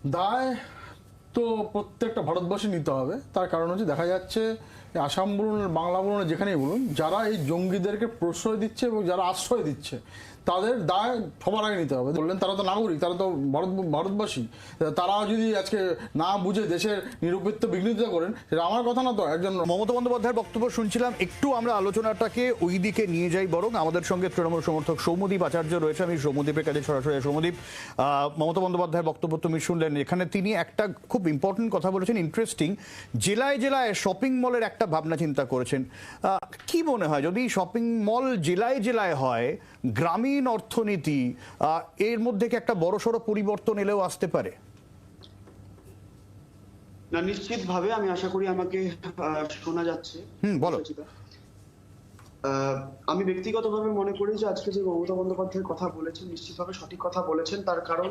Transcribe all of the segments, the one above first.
দায় তো প্রত্যেকটা ভারতবর্ষে নিতে হবে। তার কারণ হচ্ছে দেখা যাচ্ছে আসাম বলুন, বাংলা বলুন, যেখানেই বলুন, যারা এই জঙ্গিদেরকে প্রশ্রয় দিচ্ছে এবং যারা আশ্রয় দিচ্ছে তাদের দায় সবার আগে নিতে হবে। বললেন তারা তো নাগরিক, তারা তো ভারতবাসী। তারা যদি আজকে না বুঝে দেশের নিরপেক্ষ বিঘ্নিত করেন, সেটা আমার কথা না। তো একজন মমতা বন্দ্যোপাধ্যায়ের বক্তব্য শুনছিলাম, একটু আমরা আলোচনাটাকে ওই দিকে নিয়ে যাই। বরং আমাদের সঙ্গে তৃণমূল সমর্থক সৌম্যদীপ আচার্য রয়েছে। আমি সৌম্যদীপের কাছে সরাসরি। সৌম্যদীপ, মমতা বন্দ্যোপাধ্যায়ের বক্তব্য তুমি শুনলেন। এখানে তিনি একটা খুব ইম্পর্টেন্ট কথা বলেছেন, ইন্টারেস্টিং। জেলায় জেলায় শপিং মলের একটা ভাবনা চিন্তা করেছেন। কি মনে হয়, যদি শপিং মল জেলায় জেলায় হয়, গ্রামীণ অর্থনীতি এর মধ্যে কি একটা বড়সড় পরিবর্তন এলেও আসতে পারে? না, নিশ্চিতভাবে। আমি আশা করি আমাকে শোনা যাচ্ছে। বলো। আমি ব্যক্তিগতভাবে মনে করি যে আজকে যে মমতা বন্দ্যোপাধ্যায়ের কথা বলেছেন নিশ্চিতভাবে সঠিক কথা বলেছেন। তার কারণ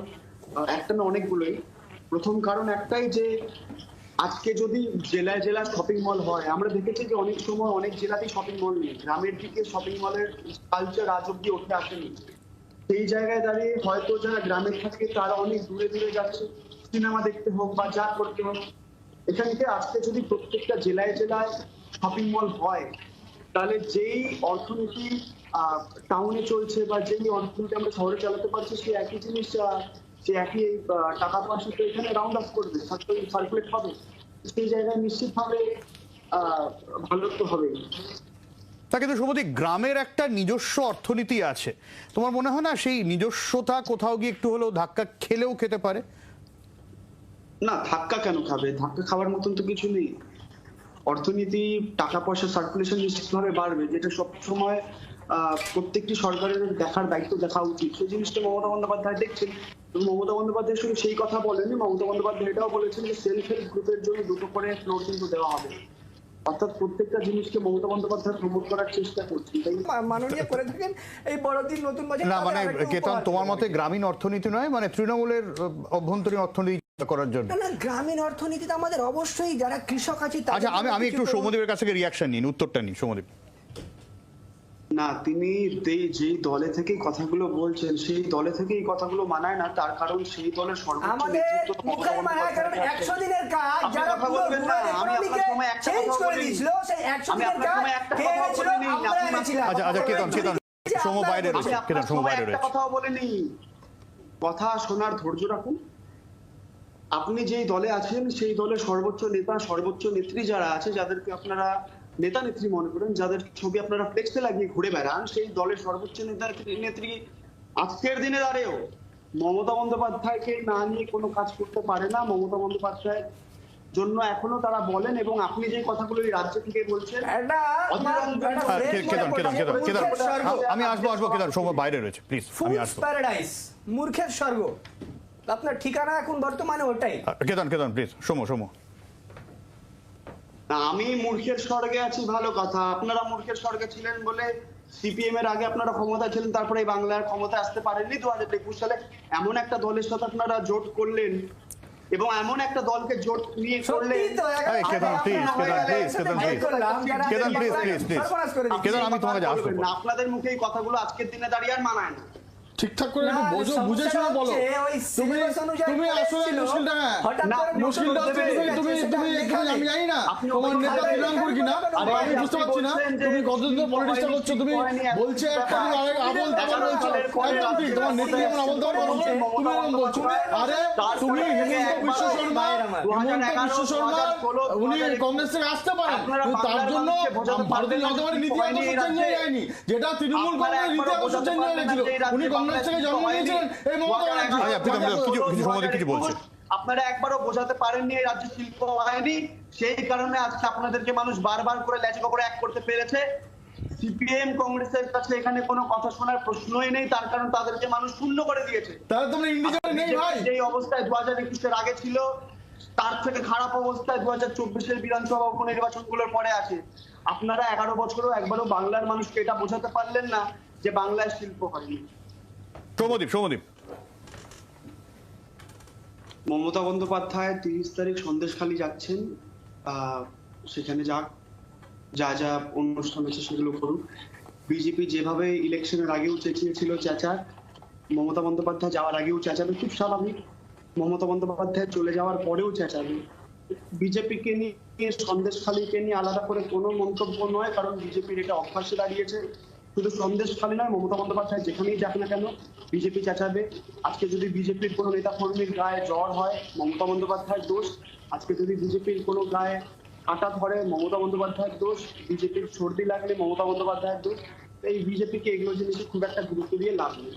একটা না, অনেকগুলোই। প্রথম কারণ একটাই যে আজকে যদি জেলায় জেলায় শপিং মল হয়, আমরা দেখেছি যে অনেক সময় অনেক জেলাতেই শপিং মল নেই। গ্রামের দিকে শপিং মলের কালচার আজ অব্দি উঠে আসেনি। সেই জায়গায় দাঁড়িয়ে হয়তো যারা গ্রামে থাকে তারা অনেক দূরে দূরে যাচ্ছে সিনেমা দেখতে হোক বা যা করতে হোক। এখানকে আজকে যদি প্রত্যেকটা জেলায় জেলায় শপিং মল হয়, তাহলে যেই অর্থনীতি টাউনে চলছে বা যেই অর্থনীতি আমরা শহরে চালাতে পারছি, সেই একই জিনিস, সে একই টাকা পয়সা তো এখানে রাউন্ড আপ করবে, সার্কুলেট হবে। সেই জায়গায় নিশ্চিতভাবে ভালো তো হবেই। তা কিন্তু সৌম্যদীপ, গ্রামের একটা নিজস্ব অর্থনীতি আছে। তোমার মনে হয় না সেই নিজস্বতা কোথাও গিয়ে একটু হলেও ধাক্কা খেলেও খেতে পারে? না, ধাক্কা কেন খাবে? ধাক্কা খাওয়ার মতন তো কিছু নেই। অর্থনীতি, টাকা পয়সা সার্কুলেশন নিশ্চিতভাবে বাড়বে, যেটা সবসময় প্রত্যেকটি সরকারের দেখার দায়িত্ব, দেখা উচিত। সেই জিনিসটা মমতা বন্দ্যোপাধ্যায় দেখছেন। মমতা বন্দ্যোপাধ্যায় শুধু সেই কথা বলেননি, মমতা বন্দ্যোপাধ্যায় এটাও বলেছেন যে সেলফ হেল্প গ্রুপের জন্য 2টো করে ফ্লোর কিন্তু দেওয়া হবে। অর্থাৎ প্রত্যেকটা জিনিসকে মমতা বন্দ্যোপাধ্যায় প্রমোট করার চেষ্টা করছেন। তাই মাননীয় করে থাকেন এই বড়দিন নতুন বছর। না মানে কেতন, তোমার মতে গ্রামীণ অর্থনীতি নয়, মানে তৃণমূলের অভ্যন্তরীণ অর্থনীতি করার জন্য? না, গ্রামীণ অর্থনীতিতে আমাদের অবশ্যই যারা কৃষক আছে। আচ্ছা, আমি একটু সৌম্যদীপের কাছ থেকে রিয়াকশন নিন, উত্তরটা নিন সৌম্যদীপ। না, তিনি যেই দলে থেকে কথাগুলো বলছেন সেই দলে থেকে এই কথাগুলো মানায় না। তার কারণ সেই দলের সর্বোচ্চ নেতৃত্ব মুখের মানায়, কারণ 100 দিনের কাজ যারা পুরো রুরাল ইকোনমিকে চেঞ্জ করে দিয়েছিল, সেই 100 দিনের কাজ কে হয়েছিল? আমরা এনেছিলাম। আচ্ছা কেতন, সৌম্য বাইরে রয়েছে। কেতন, সৌম্য বাইরে রয়েছে। কথাও বলেনি। কথা শোনার ধৈর্য রাখুন। আপনি যেই দলে আছেন সেই দলের সর্বোচ্চ নেতা, সর্বোচ্চ নেত্রী যারা আছে, যাদেরকে আপনারা নেতা নেত্রী মনে করেন, যাদের ছবি আপনারা ফ্লেক্সে লাগিয়ে ঘুরে বেড়ান, সেই দলের সর্বোচ্চ নেতা নেত্রী আজকের দিনে দাঁড়িয়েও মমতা বন্দ্যোপাধ্যায়কে না নিয়ে কোনো কাজ করতে পারে না। মমতা বন্দ্যোপাধ্যায়ের জন্য এখনো তারা বলেন, এবং আপনি যে কথাগুলো এই রাজ্য থেকে বলছেন, আমি আসবো কেতন, সৌম্য বাইরে রয়েছে, প্লিজ আমি আসবো। প্যারাডাইস, মূর্খের স্বর্গ, আপনার ঠিকানা এখন বর্তমানে ওটাই। কেতন প্লিজ। সৌম্য। আমি মূর্খের স্বর্গে আছি, ভালো কথা। আপনারা মূর্খের স্বর্গে ছিলেন বলে সিপিএম এর আগে আপনারা ক্ষমতা ছিলেন, তারপরে এই বাংলার ক্ষমতা আসতে পারেননি। 2021 সালে এমন একটা দলের সাথে আপনারা জোট করলেন, এবং এমন একটা দলকে জোট নিয়ে করলেন। আমি তোমার কাছে আসবো। আপনাদের মুখে এই কথাগুলো আজকের দিনে দাঁড়িয়ে আর মানায় না। ঠিকঠাক করে একটু বুঝে শুনে বলো। তুমি আসলে মুশকিলটা হচ্ছে তুমি আমি জানি না তোমার নেতা তৃণমূল কিনা, আমি বুঝতে পারছি না তুমি কতদিন পলিটিক্সটা করছো। তুমি বলছে একটা আবল তাবল বলছো, একদম ঠিক। তোমার নেতা যেমন আবল তাবল বলছে, তুমি এরকম বলছো। আরে তুমি হিমন্ত বিশ্ব শর্মা উনি কংগ্রেস থেকে আসতে পারেন, তার জন্য ভারতীয় জনতা পার্টির নীতি আদর্শ চেঞ্জ হয়ে যায়নি। যেটা তৃণমূল কংগ্রেস নীতি আদর্শ চেঞ্জ হয়ে গেছিল। উনি কংগ্রেস থেকে জন্ম নিয়েছিলেন এই মমতা ব্যানার্জি। আপনারা একবারও বোঝাতে পারেননি এই রাজ্য শিল্প হয়নি। সেই কারণে আজকে আপনাদেরকে মানুষ বারবার করে লেজকা করে এক করতে পেরেছে। সিপিএম কংগ্রেসের কাছে এখানে কোনো কথা শোনার প্রশ্নই নেই, তার কারণ তাদেরকে মানুষ শূন্য করে দিয়েছে। তাহলে তোমরা ইন্ডিভিজুয়াল নেই ভাই। যেই অবস্থায় 2021 এর আগে ছিল, তার থেকে খারাপ অবস্থায় 2024 বিধানসভা উপনির্বাচনগুলোর পরে আছে। আপনারা 11 বছরও একবারও বাংলার মানুষকে এটা বোঝাতে পারলেন না যে বাংলায় শিল্প হয়নি। সৌম্যদীপ, মমতা বন্দ্যোপাধ্যায় 30 তারিখ সন্দেশখালী যাচ্ছেন। সেখানে যা অনুষ্ঠান আছে সেগুলো করুন। বিজেপি যেভাবে ইলেকশনের আগেও চেঁচিয়েছিল চেঁচাক, মমতা বন্দ্যোপাধ্যায় যাওয়ার আগেও চেঁচাবে, খুব স্বাভাবিক। মমতা বন্দ্যোপাধ্যায় চলে যাওয়ার পরেও চেঁচাবে। বিজেপিকে নিয়ে, সন্দেশখালীকে নিয়ে আলাদা করে কোনো মন্তব্য নয়, কারণ বিজেপির এটা অভ্যাসে দাঁড়িয়েছে। শুধু সন্দেশখালী নয়, মমতা বন্দ্যোপাধ্যায় যেখানেই যাক না কেন বিজেপি চেঁচাবে। আজকে যদি বিজেপির কোনো নেতা কর্মীর গায়ে জ্বর হয়, মমতা বন্দ্যোপাধ্যায়ের দোষ। আজকে যদি বিজেপির কোনো গায়ে কাঁটা ধরে, মমতা বন্দ্যোপাধ্যায়ের দোষ। বিজেপির সর্দি লাগলে মমতা বন্দ্যোপাধ্যায়ের দোষ। এই বিজেপিকে এগুলো জিনিসে খুব একটা গুরুত্ব দিয়ে লাভ নেই।